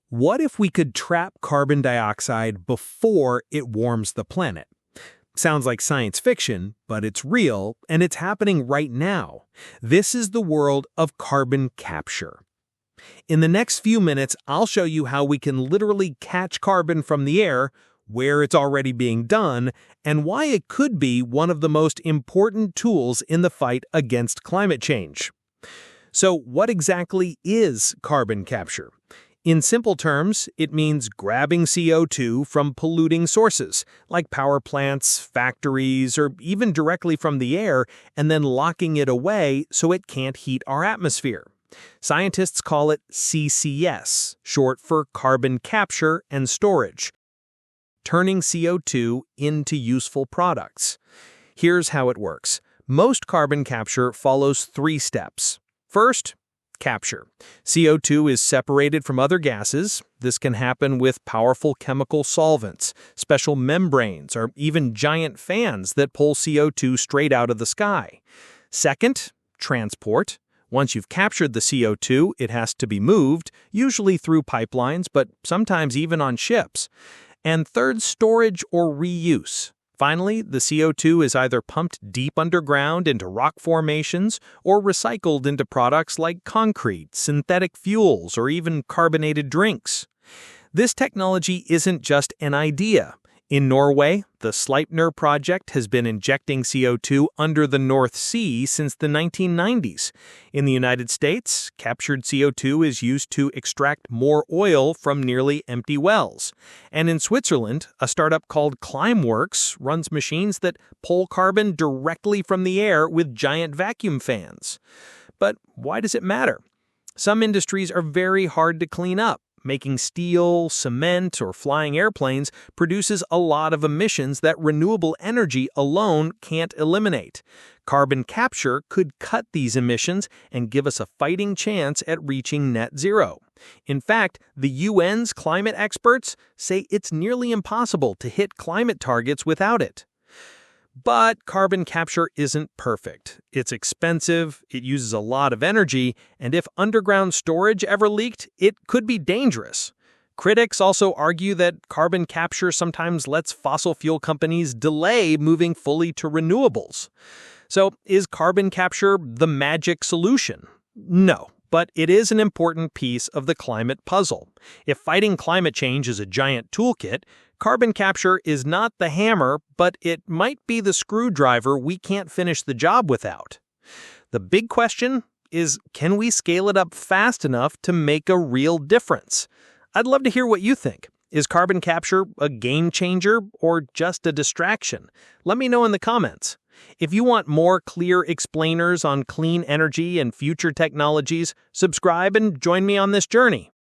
What if we could trap carbon dioxide before it warms the planet? Sounds like science fiction, but it's real, and it's happening right now. This is the world of carbon capture. In the next few minutes, I'll show you how we can literally catch carbon from the air, where it's already being done, and why it could be one of the most important tools in the fight against climate change. So, what exactly is carbon capture? In simple terms, it means grabbing CO2 from polluting sources, like power plants, factories, or even directly from the air, and then locking it away so it can't heat our atmosphere. Scientists call it CCS, short for carbon capture and storage, turning CO2 into useful products. Here's how it works. Most carbon capture follows 3 steps. First, capture. CO2 is separated from other gases. This can happen with powerful chemical solvents, special membranes, or even giant fans that pull CO2 straight out of the sky. Second, transport. Once you've captured the CO2, it has to be moved, usually through pipelines, but sometimes even on ships. And third, storage or reuse. Finally, the CO2 is either pumped deep underground into rock formations or recycled into products like concrete, synthetic fuels, or even carbonated drinks. This technology isn't just an idea. In Norway, the Sleipner project has been injecting CO2 under the North Sea since the 1990s. In the United States, captured CO2 is used to extract more oil from nearly empty wells. And in Switzerland, a startup called Climeworks runs machines that pull carbon directly from the air with giant vacuum fans. But why does it matter? Some industries are very hard to clean up. Making steel, cement, or flying airplanes produces a lot of emissions that renewable energy alone can't eliminate. Carbon capture could cut these emissions and give us a fighting chance at reaching net zero. In fact, the UN's climate experts say it's nearly impossible to hit climate targets without it. But carbon capture isn't perfect. It's expensive, it uses a lot of energy, and if underground storage ever leaked, it could be dangerous. Critics also argue that carbon capture sometimes lets fossil fuel companies delay moving fully to renewables. So, is carbon capture the magic solution? No. But it is an important piece of the climate puzzle. If fighting climate change is a giant toolkit, carbon capture is not the hammer, but it might be the screwdriver we can't finish the job without. The big question is, can we scale it up fast enough to make a real difference? I'd love to hear what you think. Is carbon capture a game changer or just a distraction? Let me know in the comments. If you want more clear explainers on clean energy and future technologies, subscribe and join me on this journey.